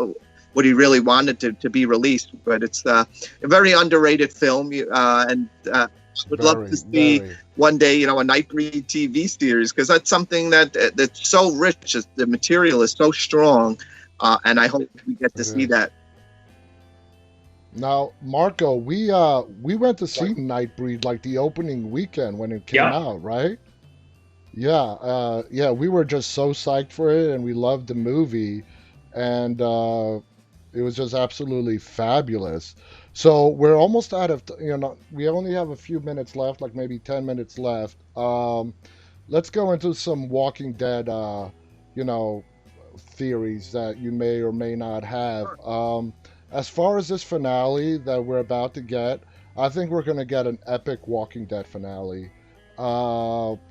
what he really wanted to be released. But it's a very underrated film, and I would love to see one day, a Nightbreed TV series, because that's something that's so rich. The material is so strong, and I hope we get to see that. Now, Marko, we went to see Nightbreed like the opening weekend when it came out, right? Yeah, we were just so psyched for it, and we loved the movie, and it was just absolutely fabulous. So we're almost out of, we only have a few minutes left, like maybe 10 minutes left. Let's go into some Walking Dead, theories that you may or may not have. As far as this finale that we're about to get, I think we're going to get an epic Walking Dead finale.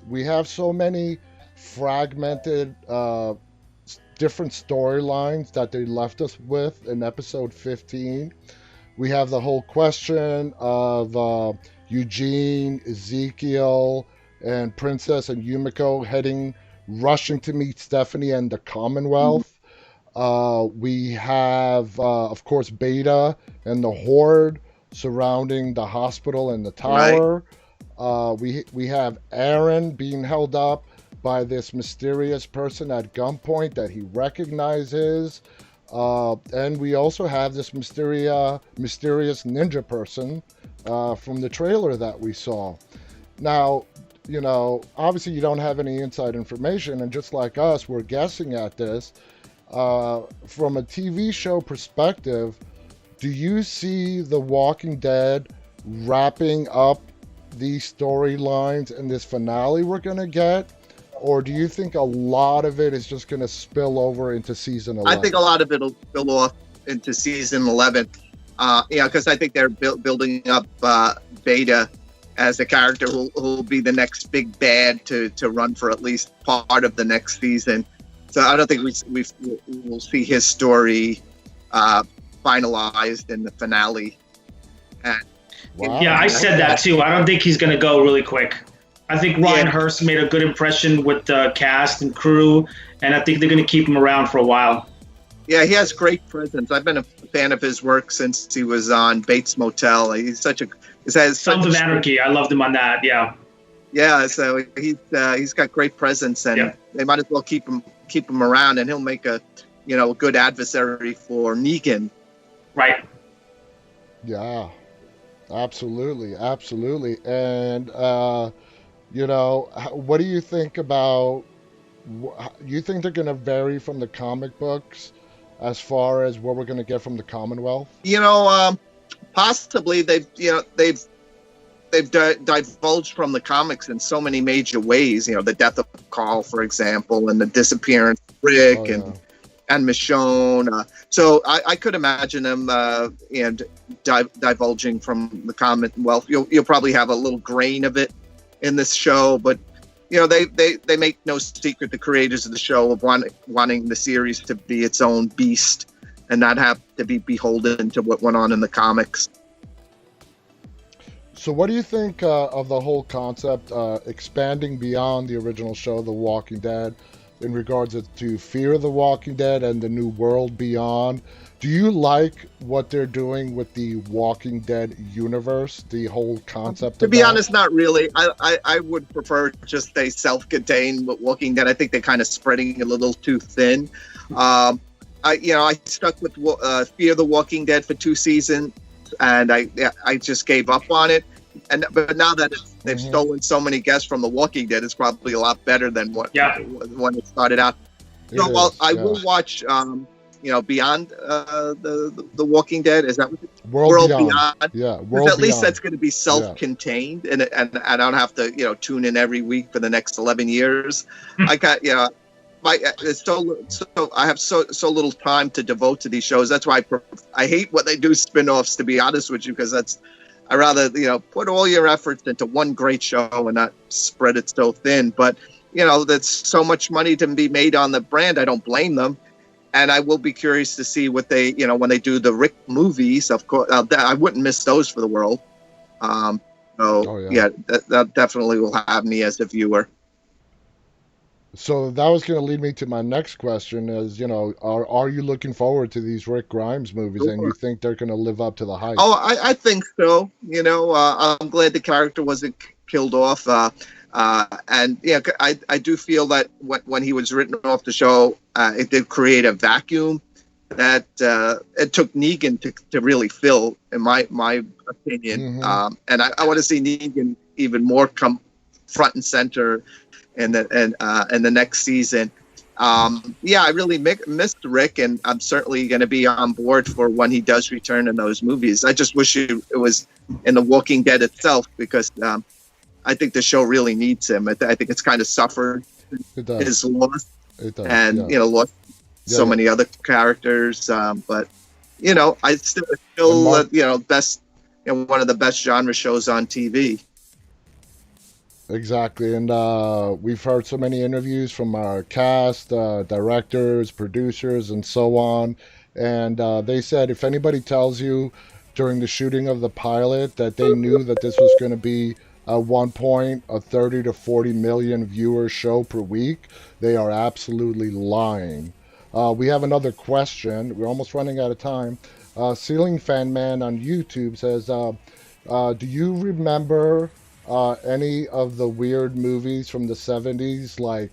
We have so many fragmented, different storylines that they left us with in episode 15. We have the whole question of Eugene, Ezekiel, and Princess and Yumiko rushing to meet Stephanie and the Commonwealth. We have, of course, Beta and the Horde surrounding the hospital and the tower. Right. We have Aaron being held up by this mysterious person at gunpoint that he recognizes. And we also have this mysterious ninja person from the trailer that we saw. Now, obviously you don't have any inside information, and just like us, we're guessing at this. From a TV show perspective, do you see The Walking Dead wrapping up these storylines in this finale we're going to get? Or do you think a lot of it is just going to spill over into season 11? I think a lot of it will spill off into season 11. Because I think they're building up Beta as a character who will be the next big bad to run for at least part of the next season. So I don't think we will see his story finalized in the finale. Wow. Yeah, I said that too. I don't think he's going to go really quick. I think Ryan Hurst made a good impression with the cast and crew, and I think they're going to keep him around for a while. Yeah, he has great presence. I've been a fan of his work since he was on Bates Motel. He's such a Sons of Anarchy. I loved him on that. Yeah. Yeah, so he's got great presence, and they might as well keep him around, and he'll make a good adversary for Negan. Right. Yeah. Absolutely. And what do you think about? You think they're going to vary from the comic books as far as what we're going to get from the Commonwealth? Possibly. They've divulged from the comics in so many major ways. The death of Carl, for example, and the disappearance of Rick and Michonne. So I could imagine them divulging from the Commonwealth. You'll probably have a little grain of it in this show, but they make no secret, the creators of the show, of wanting the series to be its own beast and not have to be beholden to what went on in the comics. So what do you think of the whole concept expanding beyond the original show, The Walking Dead, in regards to Fear the Walking Dead and the new world beyond? Do you like what they're doing with the Walking Dead universe, the whole concept? To be honest, not really. I would prefer just stay self-contained with Walking Dead. I think they're kind of spreading a little too thin. I stuck with Fear the Walking Dead for 2 seasons, and I just gave up on it. But now that they've stolen so many guests from The Walking Dead, it's probably a lot better than when it started out. So I will watch, Beyond the Walking Dead. Is that what it's World Beyond? Yeah, World At least Beyond. that's going to be self-contained, and I don't have to tune in every week for the next 11 years. I got it's so I have so little time to devote to these shows. That's why I hate when they do spin-offs, to be honest with you, because I rather put all your efforts into one great show and not spread it so thin. But that's so much money to be made on the brand. I don't blame them, and I will be curious to see what they when they do the Rick movies. Of course, I wouldn't miss those for the world. That definitely will have me as a viewer. So that was going to lead me to my next question is, are you looking forward to these Rick Grimes movies, and you think they're going to live up to the hype? Oh, I think so. I'm glad the character wasn't killed off. And I do feel that when he was written off the show, it did create a vacuum that it took Negan to really fill, in my opinion. And I want to see Negan even more come front and center in the next season. I really missed Rick, and I'm certainly going to be on board for when he does return in those movies. I just wish it was in The Walking Dead itself, because I think the show really needs him. I think it's kind of suffered his loss, and lost so many other characters. But I still best one of the best genre shows on TV. Exactly, and we've heard so many interviews from our cast, directors, producers, and so on, and they said if anybody tells you during the shooting of the pilot that they knew that this was going to be at one point a 30 to 40 million viewer show per week, they are absolutely lying. We have another question. We're almost running out of time. Ceiling Fan Man on YouTube says, do you remember any of the weird movies from the 70s, like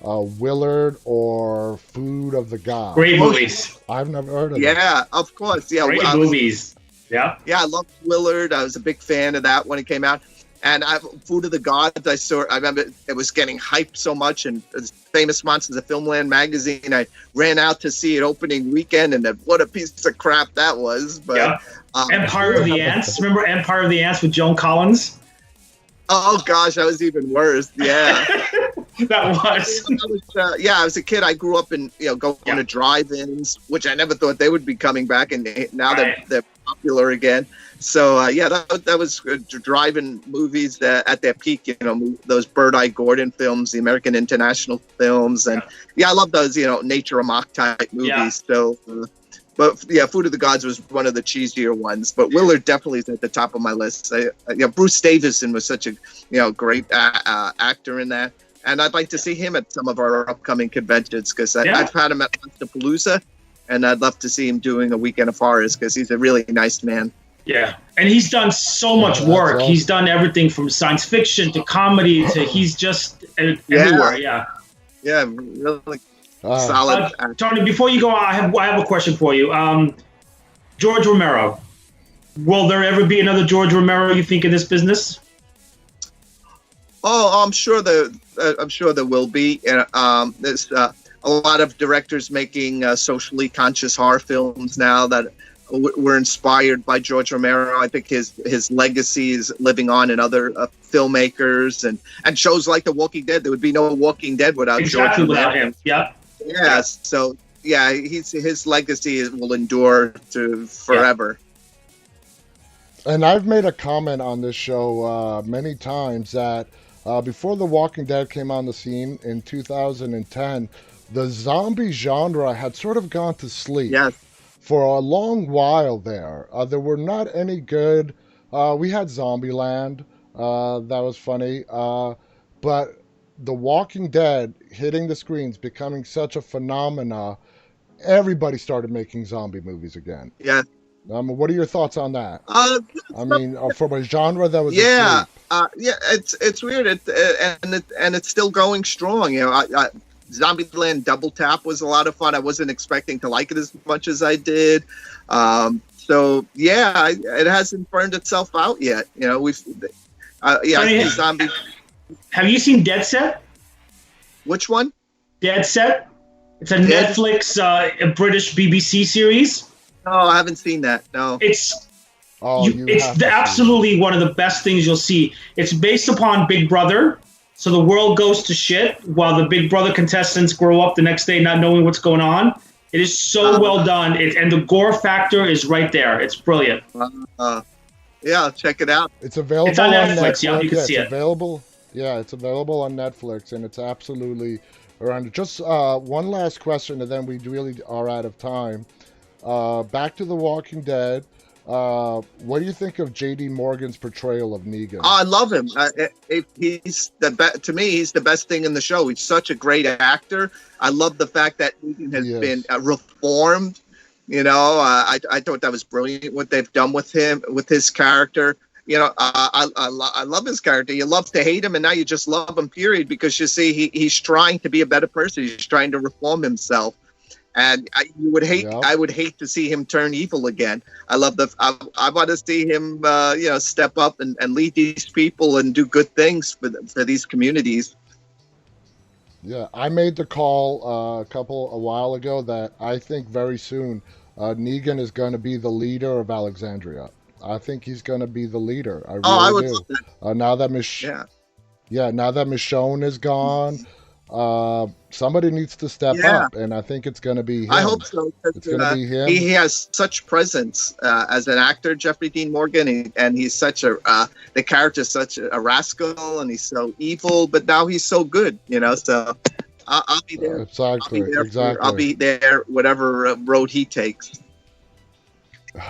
Willard or Food of the Gods? Great movies. I've never heard of them. Yeah, of course. Yeah, great movies. Yeah. Yeah, I loved Willard. I was a big fan of that when it came out. And Food of the Gods, I remember it was getting hyped so much, and Famous Monsters of Filmland magazine, I ran out to see it opening weekend, and what a piece of crap that was. But Empire of the Ants. Remember Empire of the Ants with Joan Collins? Oh gosh, that was even worse. Yeah, that was. I was a kid. I grew up in going to drive-ins, which I never thought they would be coming back, and now they're popular again. So that was drive-in movies that at their peak. Those Bird Eye Gordon films, the American International films, and I love those nature amok type movies. Yeah. So. But Food of the Gods was one of the cheesier ones. But Willard definitely is at the top of my list. Bruce Davison was such a great actor in that, and I'd like to see him at some of our upcoming conventions, because I've had him at Monsterpalooza, and I'd love to see him doing a Weekend of Horrors, because he's a really nice man. Yeah, and he's done so much work. Awesome. He's done everything from science fiction to comedy to he's just everywhere. Yeah, really. Solid. Tony, before you go, I have a question for you. George Romero. Will there ever be another George Romero, you think, in this business? Oh, I'm sure there will be. There's a lot of directors making socially conscious horror films now that were inspired by George Romero. I think his legacy is living on in other filmmakers and shows like The Walking Dead. There would be no Walking Dead without George Romero. Without him. Yeah. Yeah. So his legacy will endure to forever. Yeah. And I've made a comment on this show many times that before The Walking Dead came on the scene in 2010, the zombie genre had sort of gone to sleep. Yes. For a long while there. There were not any good. We had Zombieland. That was funny. But The Walking Dead hitting the screens, becoming such a phenomena, everybody started making zombie movies again. Yeah. What are your thoughts on that? From a genre that was asleep. It's weird, and it's still going strong. Zombieland Double Tap was a lot of fun. I wasn't expecting to like it as much as I did. So yeah, it hasn't burned itself out yet. You know, I see Zombie. Have you seen Dead Set? Which one? Dead Set. It's a Netflix, a British BBC series. No, I haven't seen that. No. It's absolutely one of the best things you'll see. It's based upon Big Brother. So the world goes to shit while the Big Brother contestants grow up the next day not knowing what's going on. It is so well done. And the gore factor is right there. It's brilliant. Yeah, I'll check it out. It's available on Netflix. Yeah, you can see it. Available. Yeah, it's available on Netflix, and it's absolutely around. Just one last question, and then we really are out of time. Back to The Walking Dead. What do you think of J.D. Morgan's portrayal of Negan? I love him. He's to me, he's the best thing in the show. He's such a great actor. I love the fact that Negan has been reformed. You know, I thought that was brilliant what they've done with him, with his character. You know, I love his character. You love to hate him, and now you just love him, period, because you see he's trying to be a better person. He's trying to reform himself. And I would hate to see him turn evil again. I want to see him, step up and lead these people and do good things for these communities. Yeah, I made the call a while ago that I think very soon Negan is going to be the leader of Alexandria. I think he's going to be the leader. I really do. Now that now that Michonne is gone. Somebody needs to step up, and I think it's going to be him. I hope so. It's going to be him. He has such presence as an actor, Jeffrey Dean Morgan, and he's such the character's such a rascal, and he's so evil, but now he's so good, you know. So I'll be there. Exactly. I'll be there, whatever road he takes.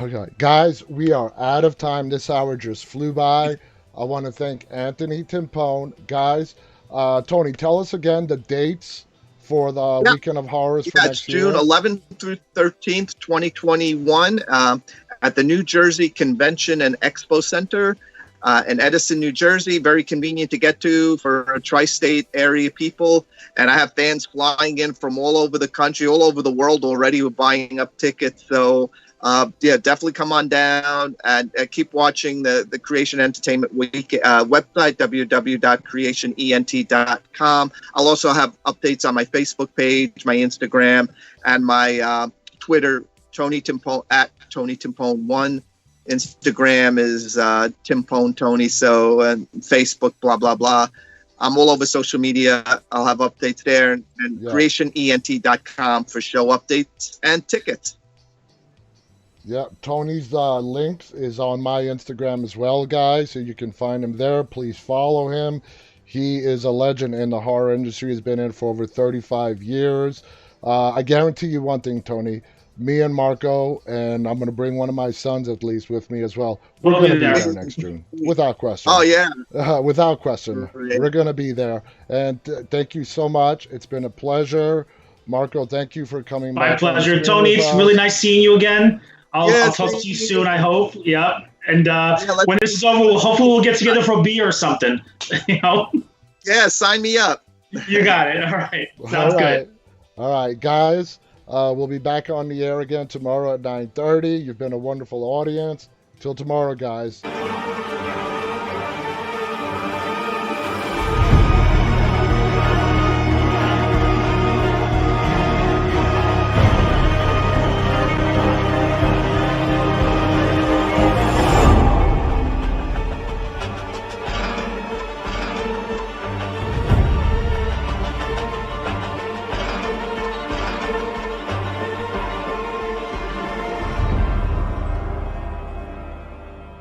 Okay, guys, we are out of time. This hour just flew by. I want to thank Anthony Timpone, guys. Tony, tell us again the dates for the Weekend of Horrors for next year. It's June 11th through 13th, 2021, at the New Jersey Convention and Expo Center in Edison, New Jersey. Very convenient to get to for tri-state area people. And I have fans flying in from all over the country, all over the world already, who are buying up tickets. So definitely come on down and keep watching the Creation Entertainment Week website, www.creationent.com. I'll also have updates on my Facebook page, my Instagram, and my Twitter, Tony Timpone, at Tony Timpone1. Instagram is Timpone Tony, so Facebook, blah, blah, blah. I'm all over social media. I'll have updates there, and creationent.com for show updates and tickets. Yeah, Tony's links is on my Instagram as well, guys, so you can find him there. Please follow him. He is a legend in the horror industry. He's been in for over 35 years. I guarantee you one thing, Tony. Me and Marko, and I'm going to bring one of my sons at least with me as well. We're going to be there next June, without question. Oh, yeah. Without question. We're going to be there. And thank you so much. It's been a pleasure. Marko, thank you for coming. My pleasure. Tony, it's really nice seeing you again. I'll talk to you soon, I hope. Yeah. And when this is over, hopefully we'll get together for a beer or something. You know? Yeah, sign me up. You got it. All right. Sounds good. All right, guys. We'll be back on the air again tomorrow at 9:30. You've been a wonderful audience. Till tomorrow, guys.